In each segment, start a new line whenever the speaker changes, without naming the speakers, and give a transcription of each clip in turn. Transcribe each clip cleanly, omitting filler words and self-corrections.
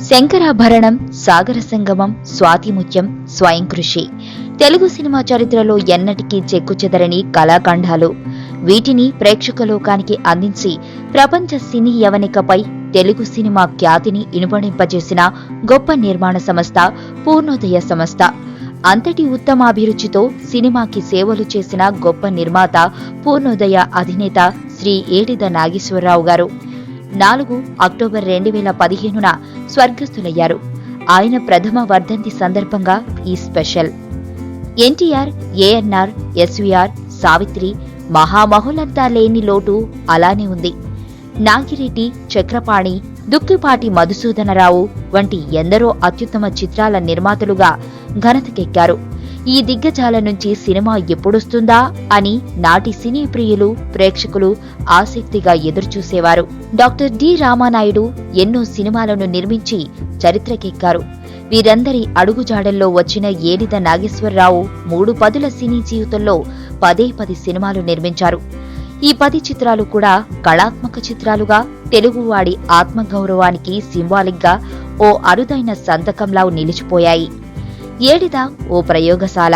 శంకరాభరణం, సాగర సంగమం, స్వాతిముత్యం, స్వయం కృషి తెలుగు సినిమా చరిత్రలో ఎన్నటికీ చెక్కుచెదరని కళాఖండాలు. వీటిని ప్రేక్షక లోకానికి అందించి ప్రపంచ సినీ యవనికపై తెలుగు సినిమా ఖ్యాతిని ఇనుపడింపజేసిన గొప్ప నిర్మాణ సంస్థ పూర్ణోదయ సంస్థ. అంతటి ఉత్తమాభిరుచితో సినిమాకి సేవలు చేసిన గొప్ప నిర్మాత పూర్ణోదయ అధినేత శ్రీ ఏడిద నాగేశ్వరరావు గారు 4 అక్టోబర్ 2015న స్వర్గస్థులయ్యారు. ఆయన ప్రథమ వర్ధంతి సందర్భంగా ఈ స్పెషల్. ఎన్టీఆర్, ఏఎన్ఆర్, ఎస్వీఆర్, సావిత్రి, మహామహులంతా లేని లోటు అలానే ఉంది. నాగిరెడ్డి, చక్రపాణి, దుక్కిపాటి మధుసూదనరావు వంటి ఎందరో అత్యుత్తమ చిత్రాల నిర్మాతలుగా ఘనతకెక్కారు. ఈ దిగ్గజాల నుంచి సినిమా ఎప్పుడొస్తుందా అని నాటి సినీ ప్రియులు, ప్రేక్షకులు ఆసక్తిగా ఎదురుచూసేవారు. డాక్టర్ డి రామానాయుడు ఎన్నో సినిమాలను నిర్మించి చరిత్రకెక్కారు. వీరందరి అడుగుజాడల్లో వచ్చిన ఏడిద నాగేశ్వరరావు 3 పదుల సినీ జీవితంలో 10 సినిమాలు నిర్మించారు. ఈ 10 చిత్రాలు కూడా కళాత్మక చిత్రాలుగా తెలుగువాడి ఆత్మగౌరవానికి సింబాలిక్గా ఓ అరుదైన సంతకంలా నిలిచిపోయాయి. ఏడిద ఓ ప్రయోగశాల.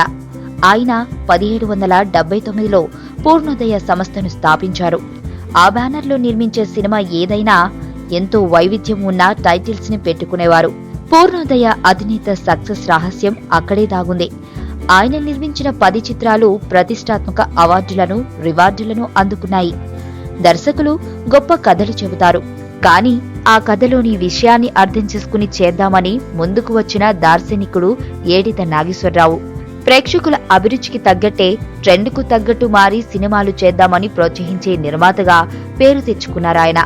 ఆయన 1779లో పూర్ణోదయ సంస్థను స్థాపించారు. ఆ బ్యానర్లో నిర్మించే సినిమా ఏదైనా ఎంతో వైవిధ్యం ఉన్న టైటిల్స్ ని పెట్టుకునేవారు. పూర్ణోదయ అధినేత సక్సెస్ రహస్యం అక్కడే దాగుంది. ఆయన నిర్మించిన 10 చిత్రాలు ప్రతిష్టాత్మక అవార్డులను, రివార్డులను అందుకున్నాయి. దర్శకులు గొప్ప కథలు చెబుతారు, కానీ ఆ కథలోని విషయాన్ని అర్థం చేసుకుని చేద్దామని ముందుకు వచ్చిన దార్శనికుడు ఏడిద నాగేశ్వరరావు. ప్రేక్షకుల అభిరుచికి తగ్గట్టే ట్రెండ్కు తగ్గట్టు మారి సినిమాలు చేద్దామని ప్రోత్సహించే నిర్మాతగా పేరు తెచ్చుకున్నారాయన.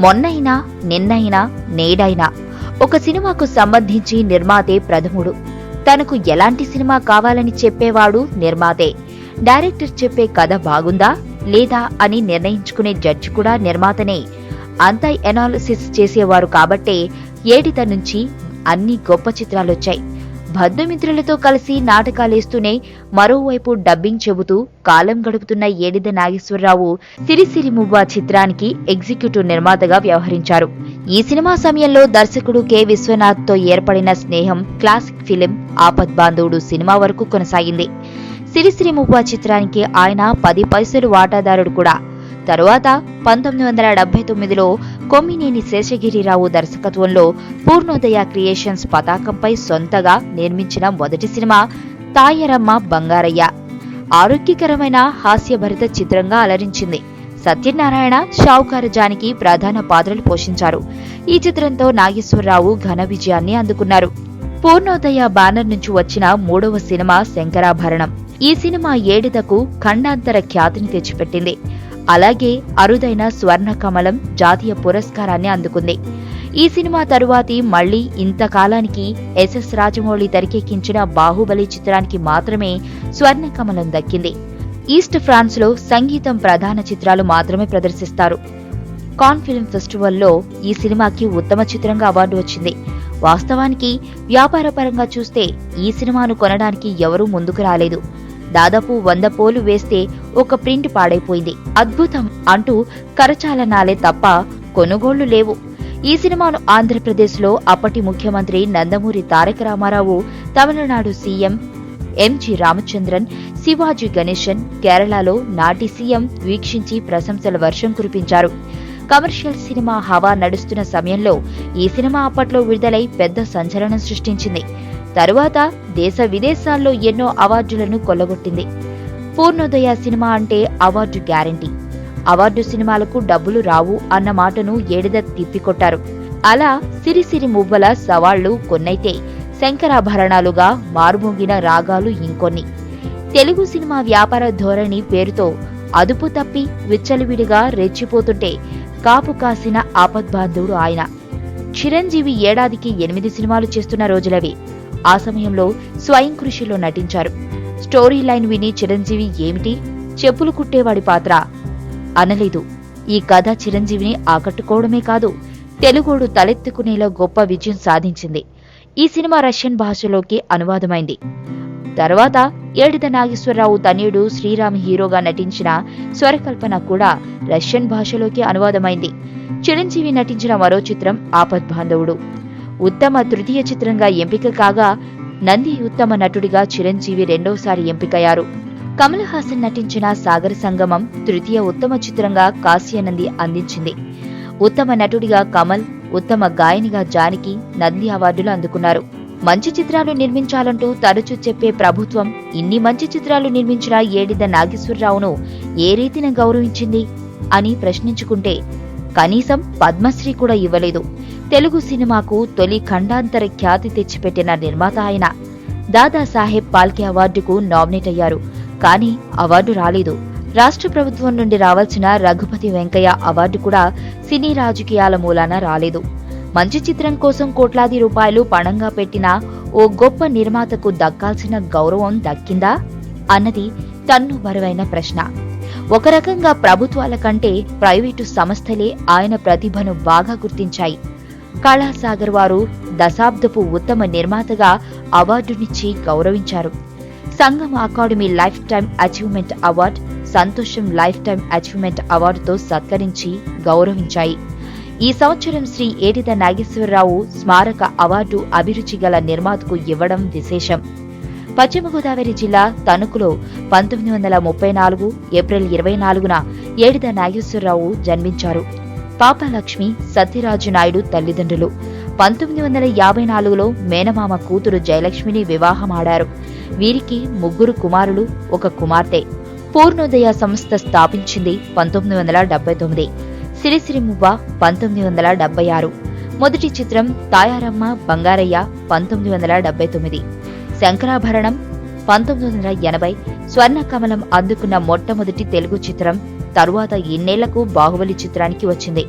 మొన్నైనా, నిన్నైనా, నేడైనా ఒక సినిమాకు సంబంధించి నిర్మాతే ప్రథముడు. తనకు ఎలాంటి సినిమా కావాలని చెప్పేవాడు నిర్మాతే. డైరెక్టర్ చెప్పే కథ బాగుందా లేదా అని నిర్ణయించుకునే జడ్జి కూడా నిర్మాతనే. అంతా ఎనాలిసిస్ చేసేవారు కాబట్టే ఏడిద నుంచి అన్ని గొప్ప చిత్రాలొచ్చాయి. బంధుమిత్రులతో కలిసి నాటకాలేస్తూనే మరోవైపు డబ్బింగ్ చెబుతూ కాలం గడుపుతున్న ఏడిద నాగేశ్వరరావు సిరిసిరి మువ్వ చిత్రానికి ఎగ్జిక్యూటివ్ నిర్మాతగా వ్యవహరించారు. ఈ సినిమా సమయంలో దర్శకుడు కె విశ్వనాథ్ తో ఏర్పడిన స్నేహం క్లాసిక్ ఫిలిం ఆపద్బాంధవుడు సినిమా వరకు కొనసాగింది. సిరిసిరి మువ్వ చిత్రానికి ఆయన 10 పైసలు వాటాదారుడు కూడా. తరువాత 1979లో కొమ్మినేని శేషగిరిరావు దర్శకత్వంలో పూర్ణోదయ క్రియేషన్స్ పతాకంపై సొంతగా నిర్మించిన మొదటి సినిమా తాయరమ్మ బంగారయ్య. ఆరోగ్యకరమైన హాస్యభరిత చిత్రంగా అలరించింది. సత్యనారాయణ, షావుకారు జానకి ప్రధాన పాత్రలు పోషించారు. ఈ చిత్రంతో నాగేశ్వరరావు ఘన విజయాన్ని అందుకున్నారు. పూర్ణోదయ బ్యానర్ నుంచి వచ్చిన 3వ సినిమా శంకరాభరణం. ఈ సినిమా ఏడిదకు ఖండాంతర ఖ్యాతిని తెచ్చిపెట్టింది. అలాగే అరుదైన స్వర్ణ కమలం జాతీయ పురస్కారాన్ని అందుకుంది. ఈ సినిమా తరువాతి మళ్లీ ఇంతకాలానికి ఎస్ఎస్ రాజమౌళి తెరకెక్కించిన బాహుబలి చిత్రానికి మాత్రమే స్వర్ణ కమలం దక్కింది. ఈస్ట్ ఫ్రాన్స్ లో సంగీతం ప్రధాన చిత్రాలు మాత్రమే ప్రదర్శిస్తారు. కాన్ ఫిల్మ్ ఫెస్టివల్లో ఈ సినిమాకి ఉత్తమ చిత్రంగా అవార్డు వచ్చింది. వాస్తవానికి వ్యాపారపరంగా చూస్తే ఈ సినిమాను కొనడానికి ఎవరూ ముందుకు రాలేదు. దాదాపు 100 పోలు వేస్తే ఒక ప్రింట్ పాడైపోయింది. అద్భుతం అంటూ కరచాలనాలే తప్ప కొనుగోళ్లు లేవు. ఈ సినిమాను ఆంధ్రప్రదేశ్లో అప్పటి ముఖ్యమంత్రి నందమూరి తారక రామారావు, తమిళనాడు సీఎం ఎంజి రామచంద్రన్, శివాజీ గణేశన్, కేరళలో నాటి సీఎం వీక్షించి ప్రశంసల వర్షం కురిపించారు. కమర్షియల్ సినిమా హవా నడుస్తున్న సమయంలో ఈ సినిమా అప్పట్లో విడుదలై పెద్ద సంచలనం సృష్టించింది. తరువాత దేశ విదేశాల్లో ఎన్నో అవార్డులను కొల్లగొట్టింది. పూర్ణోదయ సినిమా అంటే అవార్డు గ్యారంటీ. అవార్డు సినిమాలకు డబ్బులు రావు అన్న మాటను ఏడిద తిప్పికొట్టారు. అలా సిరిసిరి మువ్వల సవాళ్లు కొన్నైతే శంకరాభరణాలుగా మారుమోగిన రాగాలు ఇంకొన్ని. తెలుగు సినిమా వ్యాపార ధోరణి పేరుతో అదుపు తప్పి విచ్చలవిడిగా రెచ్చిపోతుంటే కాపు కాసిన ఆపద్బాంధవుడు ఆయన. చిరంజీవి ఏడాదికి 8 సినిమాలు చేస్తున్న రోజులవి. ఆ సమయంలో స్వయం కృషిలో నటించారు. స్టోరీ లైన్ విని చిరంజీవి ఏమిటి, చెప్పులు కుట్టేవాడి పాత్ర అనలేదు. ఈ కథ చిరంజీవిని ఆకట్టుకోవడమే కాదు, తెలుగోడు తలెత్తుకునేలా గొప్ప విజయం సాధించింది. ఈ సినిమా రష్యన్ భాషలోకి అనువాదమైంది. తర్వాత ఏడిద నాగేశ్వరరావు తనయుడు శ్రీరామ్ హీరోగా నటించిన స్వరకల్పన కూడా రష్యన్ భాషలోకి అనువాదమైంది. చిరంజీవి నటించిన మరో చిత్రం ఆపద్బాంధవుడు. ఉత్తమ తృతీయ చిత్రంగా ఎంపిక కాగా, నంది ఉత్తమ నటుడిగా చిరంజీవి రెండోసారి ఎంపికయ్యారు. కమల్ హాసన్ నటించిన సాగర సంగమం తృతీయ ఉత్తమ చిత్రంగా కాశ్యనంది అందించింది. ఉత్తమ నటుడిగా కమల్, ఉత్తమ గాయనిగా జానకి నంది అవార్డులు అందుకున్నారు. మంచి చిత్రాలు నిర్మించాలంటూ తరచూ చెప్పే ప్రభుత్వం ఇన్ని మంచి చిత్రాలు నిర్మించిన ఏడిద నాగేశ్వరరావును ఏ రీతిన గౌరవించింది అని ప్రశ్నించుకుంటే కనీసం పద్మశ్రీ కూడా ఇవ్వలేదు. తెలుగు సినిమాకు తొలి ఖండాంతర ఖ్యాతి తెచ్చిపెట్టిన నిర్మాత ఆయన. దాదాసాహెబ్ ఫాల్కే అవార్డుకు నామినేట్ అయ్యారు, కానీ అవార్డు రాలేదు. రాష్ట్ర ప్రభుత్వం నుండి రావాల్సిన రఘుపతి వెంకయ్య అవార్డు కూడా సినీ రాజకీయాల మూలాన రాలేదు. మంచి చిత్రం కోసం కోట్లాది రూపాయలు పణంగా పెట్టిన ఓ గొప్ప నిర్మాతకు దక్కాల్సిన గౌరవం దక్కిందా అన్నది తన్ను బరువైన ప్రశ్న. ఒక రకంగా ప్రభుత్వాల కంటే ప్రైవేటు సంస్థలే ఆయన ప్రతిభను బాగా గుర్తించాయి. కళాసాగర్ వారు దశాబ్దపు ఉత్తమ నిర్మాతగా అవార్డునిచ్చి గౌరవించారు. Sangam academy lifetime achievement award, సంతోషం లైఫ్ టైం అచీవ్మెంట్ అవార్డుతో సత్కరించి గౌరవించాయి. ఈ సంవత్సరం శ్రీ ఏడిద నాగేశ్వరరావు స్మారక అవార్డు అభిరుచి గల నిర్మాతకు ఇవ్వడం విశేషం. పశ్చిమ గోదావరి జిల్లా తణుకులో 1934 ఏప్రిల్ 24న ఏడిద నాగేశ్వరరావు జన్మించారు. పాపలక్ష్మి, సత్యరాజు నాయుడు తల్లిదండ్రులు. 1954లో మేనమామ కూతురు జయలక్ష్మిని వివాహమాడారు. వీరికి 3 కుమారులు, 1 కుమార్తె. పూర్ణోదయ సంస్థ స్థాపించింది 1979. సిరిసిరిమువ్వ 1976. మొదటి చిత్రం తాయారమ్మ బంగారయ్య 1979. శంకరాభరణం 1980. స్వర్ణకమలం అందుకున్న మొట్టమొదటి తెలుగు చిత్రం. తరువాత ఇన్నేళ్లకు బాహుబలి చిత్రానికి వచ్చింది.